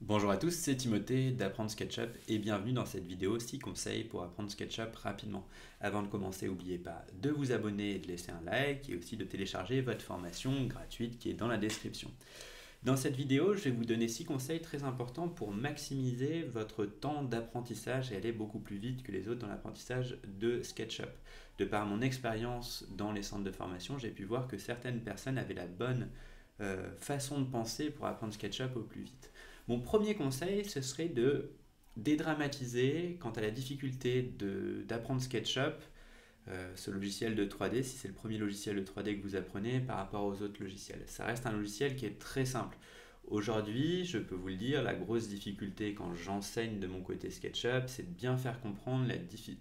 Bonjour à tous, c'est Timothée d'Apprendre SketchUp et bienvenue dans cette vidéo 6 conseils pour apprendre SketchUp rapidement. Avant de commencer, n'oubliez pas de vous abonner et de laisser un like et aussi de télécharger votre formation gratuite qui est dans la description. Dans cette vidéo, je vais vous donner 6 conseils très importants pour maximiser votre temps d'apprentissage et aller beaucoup plus vite que les autres dans l'apprentissage de SketchUp. De par mon expérience dans les centres de formation, j'ai pu voir que certaines personnes avaient la bonne façon de penser pour apprendre SketchUp au plus vite. Mon premier conseil, ce serait de dédramatiser quant à la difficulté d'apprendre SketchUp, ce logiciel de 3D, si c'est le premier logiciel de 3D que vous apprenez par rapport aux autres logiciels. Ça reste un logiciel qui est très simple. Aujourd'hui, je peux vous le dire, la grosse difficulté quand j'enseigne de mon côté SketchUp, c'est de bien faire comprendre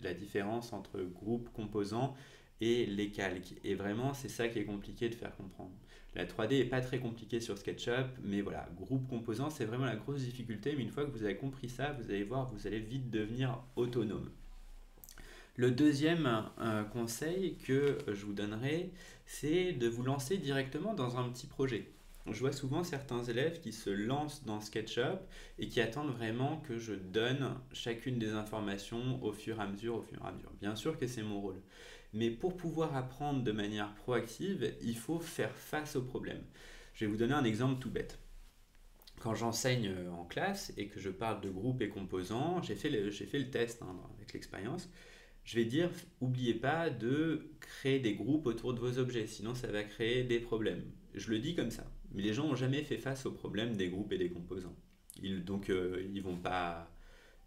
la différence entre groupe, composant et les calques. Et vraiment, c'est ça qui est compliqué de faire comprendre. La 3D est pas très compliquée sur SketchUp, mais voilà, groupe, composant, c'est vraiment la grosse difficulté. Mais une fois que vous avez compris ça, vous allez voir, vous allez vite devenir autonome. Le deuxième conseil que je vous donnerai, c'est de vous lancer directement dans un petit projet. Je vois souvent certains élèves qui se lancent dans SketchUp et qui attendent vraiment que je donne chacune des informations au fur et à mesure, au fur et à mesure. Bien sûr que c'est mon rôle. Mais pour pouvoir apprendre de manière proactive, il faut faire face aux problèmes. Je vais vous donner un exemple tout bête. Quand j'enseigne en classe et que je parle de groupes et composants, j'ai fait le test avec l'expérience. Je vais dire, n'oubliez pas de créer des groupes autour de vos objets, sinon ça va créer des problèmes. Je le dis comme ça, mais les gens n'ont jamais fait face au problème des groupes et des composants. Ils vont pas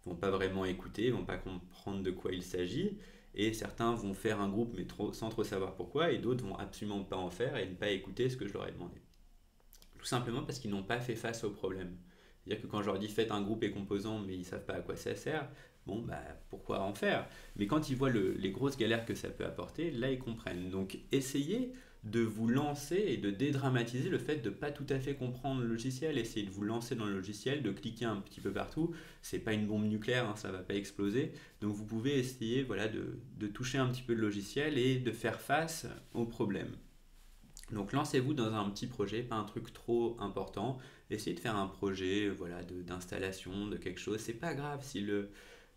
vraiment écouter, ils vont pas comprendre de quoi il s'agit, et certains vont faire un groupe mais sans trop savoir pourquoi, et d'autres vont absolument pas en faire et ne pas écouter ce que je leur ai demandé. Tout simplement parce qu'ils n'ont pas fait face au problème. C'est-à-dire que quand je leur dis faites un groupe et composants, mais ils ne savent pas à quoi ça sert, bon, bah pourquoi en faire? Mais quand ils voient les grosses galères que ça peut apporter, là ils comprennent. Donc essayez de vous lancer et de dédramatiser le fait de ne pas tout à fait comprendre le logiciel. Essayez de vous lancer dans le logiciel, de cliquer un petit peu partout. C'est pas une bombe nucléaire, hein, ça ne va pas exploser. Donc vous pouvez essayer voilà, de toucher un petit peu le logiciel et de faire face aux problèmes. Donc lancez-vous dans un petit projet, pas un truc trop important. Essayez de faire un projet voilà, d'installation de quelque chose. C'est pas grave si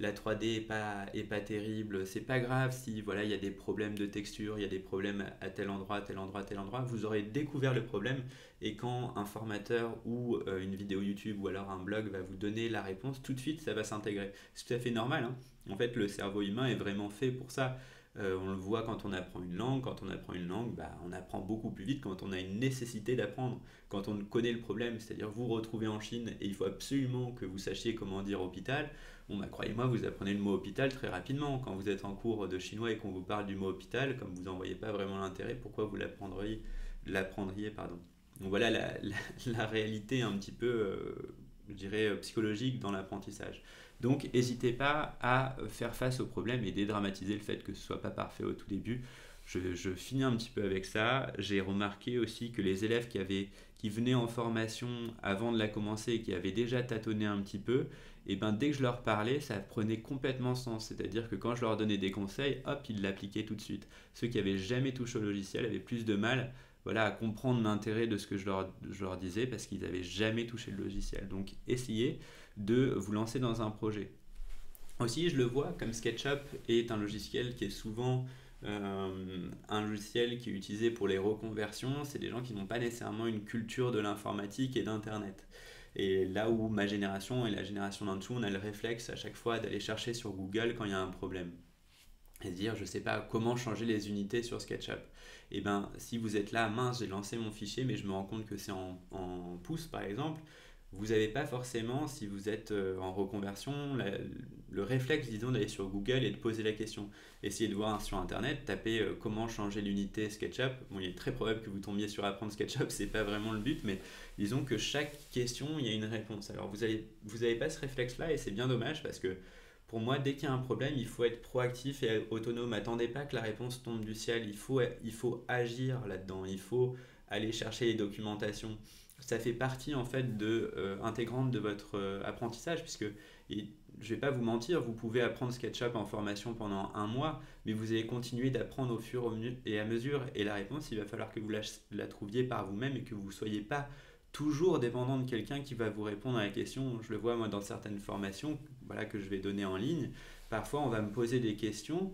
la 3D est pas terrible. C'est pas grave si voilà, il y a des problèmes de texture, il y a des problèmes à tel endroit, tel endroit, tel endroit. Vous aurez découvert le problème et quand un formateur ou une vidéo YouTube ou alors un blog va vous donner la réponse, tout de suite ça va s'intégrer. C'est tout à fait normal, hein. En fait, le cerveau humain est vraiment fait pour ça. On le voit quand on apprend une langue. Quand on apprend une langue, bah, on apprend beaucoup plus vite quand on a une nécessité d'apprendre. Quand on connaît le problème, c'est-à-dire vous retrouvez en Chine et il faut absolument que vous sachiez comment dire hôpital, bon, bah, croyez-moi, vous apprenez le mot hôpital très rapidement. Quand vous êtes en cours de chinois et qu'on vous parle du mot hôpital, comme vous n'en voyez pas vraiment l'intérêt, pourquoi vous l'apprendriez, pardon. Donc voilà la réalité un petit peu, je dirais, psychologique dans l'apprentissage. Donc, n'hésitez pas à faire face au problème et dédramatiser le fait que ce ne soit pas parfait au tout début. Je finis un petit peu avec ça. J'ai remarqué aussi que les élèves qui venaient en formation avant de la commencer et qui avaient déjà tâtonné un petit peu, et ben dès que je leur parlais, ça prenait complètement sens. C'est-à-dire que quand je leur donnais des conseils, hop, ils l'appliquaient tout de suite. Ceux qui avaient jamais touché au logiciel avaient plus de mal voilà, à comprendre l'intérêt de ce que je leur disais parce qu'ils n'avaient jamais touché le logiciel. Donc essayez de vous lancer dans un projet. Aussi, je le vois comme SketchUp est un logiciel qui est souvent un logiciel qui est utilisé pour les reconversions. C'est des gens qui n'ont pas nécessairement une culture de l'informatique et d'Internet. Et là où ma génération et la génération d'en dessous, on a le réflexe à chaque fois d'aller chercher sur Google quand il y a un problème et se dire je ne sais pas comment changer les unités sur SketchUp. Et bien si vous êtes là, mince, j'ai lancé mon fichier mais je me rends compte que c'est en pouces par exemple, vous n'avez pas forcément, si vous êtes en reconversion, le réflexe disons d'aller sur Google et de poser la question. Essayez de voir sur internet, tapez comment changer l'unité SketchUp. Bon, il est très probable que vous tombiez sur apprendre SketchUp, c'est pas vraiment le but, mais disons que chaque question, il y a une réponse. Alors vous avez pas ce réflexe là et c'est bien dommage parce que pour moi, dès qu'il y a un problème, il faut être proactif et autonome. Attendez pas que la réponse tombe du ciel. Il faut agir là-dedans. Il faut aller chercher les documentations. Ça fait partie en fait intégrante de votre apprentissage puisque je vais pas vous mentir, vous pouvez apprendre SketchUp en formation pendant un mois, mais vous allez continuer d'apprendre au fur et à mesure. Et la réponse, il va falloir que vous la trouviez par vous-même et que vous ne soyez pas toujours dépendant de quelqu'un qui va vous répondre à la question. Je le vois moi dans certaines formations, voilà, que je vais donner en ligne. Parfois, on va me poser des questions,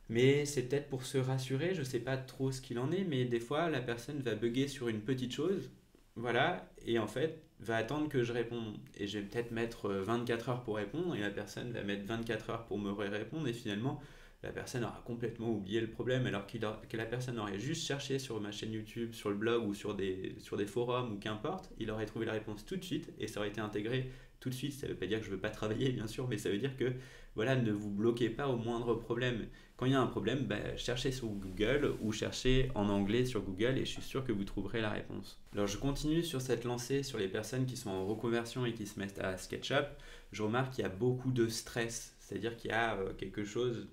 mais c'est peut-être pour se rassurer, je ne sais pas trop ce qu'il en est, mais des fois, la personne va bugger sur une petite chose, voilà, et en fait, va attendre que je réponde. Et je vais peut-être mettre 24 heures pour répondre, et la personne va mettre 24 heures pour me répondre, et finalement, la personne aura complètement oublié le problème, alors que la personne aurait juste cherché sur ma chaîne YouTube, sur le blog ou sur des forums ou qu'importe, il aurait trouvé la réponse tout de suite, et ça aurait été intégré tout de suite. Ça ne veut pas dire que je ne veux pas travailler, bien sûr, mais ça veut dire que, voilà, ne vous bloquez pas au moindre problème. Quand il y a un problème, bah, cherchez sur Google ou cherchez en anglais sur Google et je suis sûr que vous trouverez la réponse. Alors je continue sur cette lancée sur les personnes qui sont en reconversion et qui se mettent à SketchUp. Je remarque qu'il y a beaucoup de stress, c'est-à-dire qu'il y a quelque chose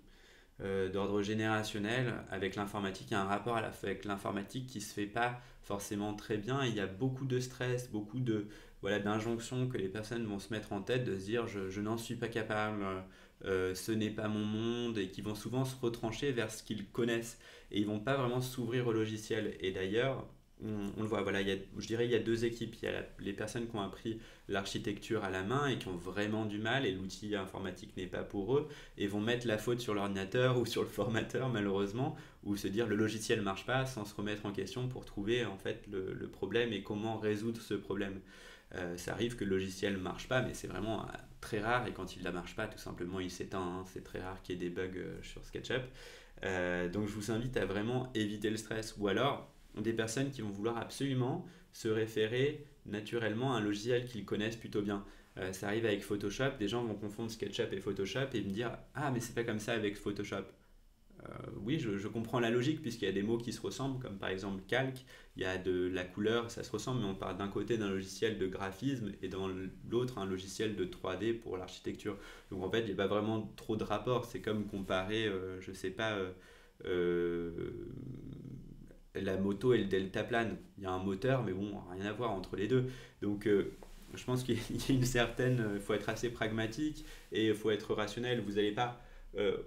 d'ordre générationnel avec l'informatique. Il y a un rapport avec l'informatique qui ne se fait pas forcément très bien. Il y a beaucoup de stress, beaucoup de, voilà, d'injonctions que les personnes vont se mettre en tête, de se dire je n'en suis pas capable, ce n'est pas mon monde, et qui vont souvent se retrancher vers ce qu'ils connaissent et ils vont pas vraiment s'ouvrir au logiciel. Et d'ailleurs, on le voit, voilà, je dirais il y a deux équipes. Il y a les personnes qui ont appris l'architecture à la main et qui ont vraiment du mal et l'outil informatique n'est pas pour eux et vont mettre la faute sur l'ordinateur ou sur le formateur malheureusement, ou se dire le logiciel marche pas sans se remettre en question pour trouver en fait le problème et comment résoudre ce problème. Ça arrive que le logiciel ne marche pas, mais c'est vraiment très rare, et quand il ne marche pas, tout simplement il s'éteint, hein. C'est très rare qu'il y ait des bugs sur SketchUp. Donc je vous invite à vraiment éviter le stress, ou alors des personnes qui vont vouloir absolument se référer naturellement à un logiciel qu'ils connaissent plutôt bien. Ça arrive avec Photoshop, des gens vont confondre SketchUp et Photoshop et me dire ah mais c'est pas comme ça avec Photoshop. Oui, je comprends la logique puisqu'il y a des mots qui se ressemblent, comme par exemple calque, il y a de la couleur, ça se ressemble, mais on parle d'un côté d'un logiciel de graphisme et dans l'autre un logiciel de 3D pour l'architecture. Donc en fait, il n'y a pas vraiment trop de rapport. C'est comme comparer, je sais pas, la moto et le deltaplane. Il y a un moteur, mais bon, rien à voir entre les deux. Donc je pense qu'il y a une certaine, il faut être assez pragmatique et il faut être rationnel. Vous n'allez pas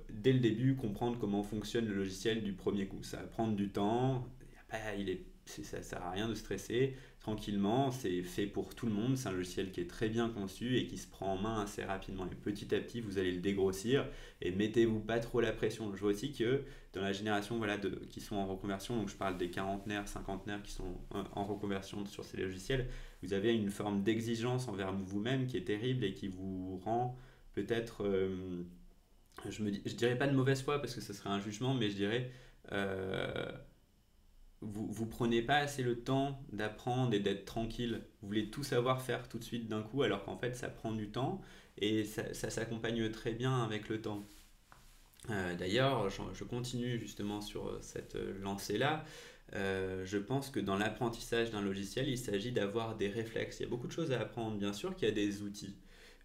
dès le début comprendre comment fonctionne le logiciel du premier coup. Ça va prendre du temps, ça ne sert à rien de stresser. Tranquillement, c'est fait pour tout le monde, c'est un logiciel qui est très bien conçu et qui se prend en main assez rapidement. Et petit à petit, vous allez le dégrossir et mettez-vous pas trop la pression. Je vois aussi que dans la génération voilà, qui sont en reconversion, donc je parle des quarantenaires, cinquantenaires qui sont en reconversion sur ces logiciels, vous avez une forme d'exigence envers vous-même qui est terrible et qui vous rend peut-être je dirais pas de mauvaise foi parce que ce serait un jugement, mais je dirais euh, vous prenez pas assez le temps d'apprendre et d'être tranquille. Vous voulez tout savoir faire tout de suite d'un coup, alors qu'en fait ça prend du temps et ça s'accompagne très bien avec le temps. D'ailleurs, je continue justement sur cette lancée-là. Je pense que dans l'apprentissage d'un logiciel, il s'agit d'avoir des réflexes. Il y a beaucoup de choses à apprendre. Bien sûr qu'il y a des outils,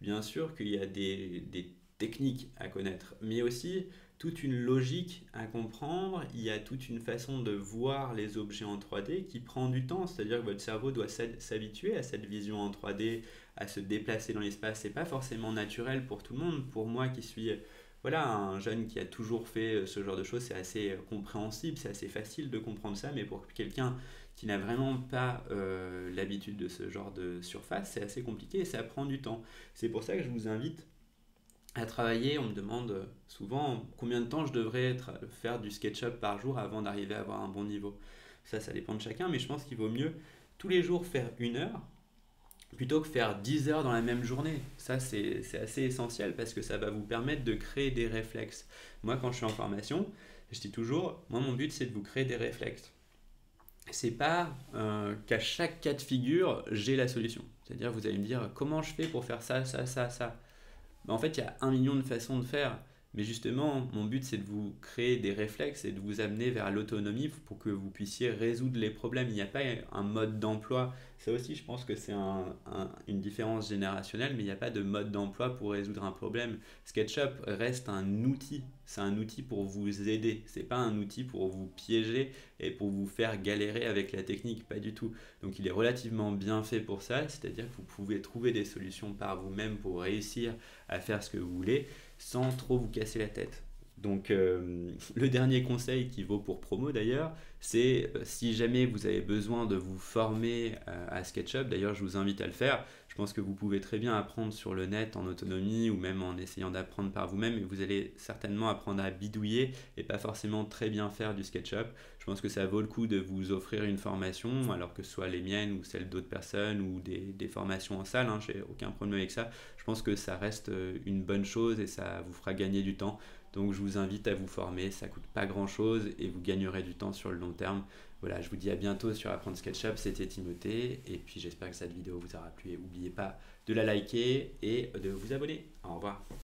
bien sûr qu'il y a des techniques à connaître, mais aussi toute une logique à comprendre. Il y a toute une façon de voir les objets en 3D qui prend du temps. C'est-à-dire que votre cerveau doit s'habituer à cette vision en 3D, à se déplacer dans l'espace. C'est pas forcément naturel pour tout le monde. Pour moi qui suis voilà, un jeune qui a toujours fait ce genre de choses, c'est assez compréhensible, c'est assez facile de comprendre ça, mais pour quelqu'un qui n'a vraiment pas l'habitude de ce genre de surface, c'est assez compliqué et ça prend du temps. C'est pour ça que je vous invite à travailler. On me demande souvent combien de temps je devrais faire du SketchUp par jour avant d'arriver à avoir un bon niveau. Ça dépend de chacun, mais je pense qu'il vaut mieux tous les jours faire 1 heure plutôt que faire 10 heures dans la même journée. Ça, c'est assez essentiel parce que ça va vous permettre de créer des réflexes. Moi, quand je suis en formation, je dis toujours, moi, mon but, c'est de vous créer des réflexes. C'est pas qu'à chaque cas de figure, j'ai la solution. C'est-à-dire, vous allez me dire, comment je fais pour faire ça, ça, ça, ça. Mais en fait, il y a 1 million de façons de faire. Mais justement, mon but, c'est de vous créer des réflexes et de vous amener vers l'autonomie pour que vous puissiez résoudre les problèmes. Il n'y a pas un mode d'emploi. Ça aussi, je pense que c'est une différence générationnelle, mais il n'y a pas de mode d'emploi pour résoudre un problème. SketchUp reste un outil. C'est un outil pour vous aider. C'est pas un outil pour vous piéger et pour vous faire galérer avec la technique. Pas du tout. Donc, il est relativement bien fait pour ça. C'est-à-dire que vous pouvez trouver des solutions par vous-même pour réussir à faire ce que vous voulez sans trop vous casser la tête. Donc, le dernier conseil qui vaut pour promo d'ailleurs, c'est si jamais vous avez besoin de vous former à SketchUp, d'ailleurs je vous invite à le faire, je pense que vous pouvez très bien apprendre sur le net en autonomie ou même en essayant d'apprendre par vous-même et vous allez certainement apprendre à bidouiller et pas forcément très bien faire du SketchUp. Je pense que ça vaut le coup de vous offrir une formation, alors que ce soit les miennes ou celles d'autres personnes ou des formations en salle, hein, j'ai aucun problème avec ça. Je pense que ça reste une bonne chose et ça vous fera gagner du temps. Donc je vous invite à vous former, ça coûte pas grand chose et vous gagnerez du temps sur le long terme. Voilà, je vous dis à bientôt sur Apprendre SketchUp, c'était Timothée et puis j'espère que cette vidéo vous aura plu et n'oubliez pas de la liker et de vous abonner. Au revoir.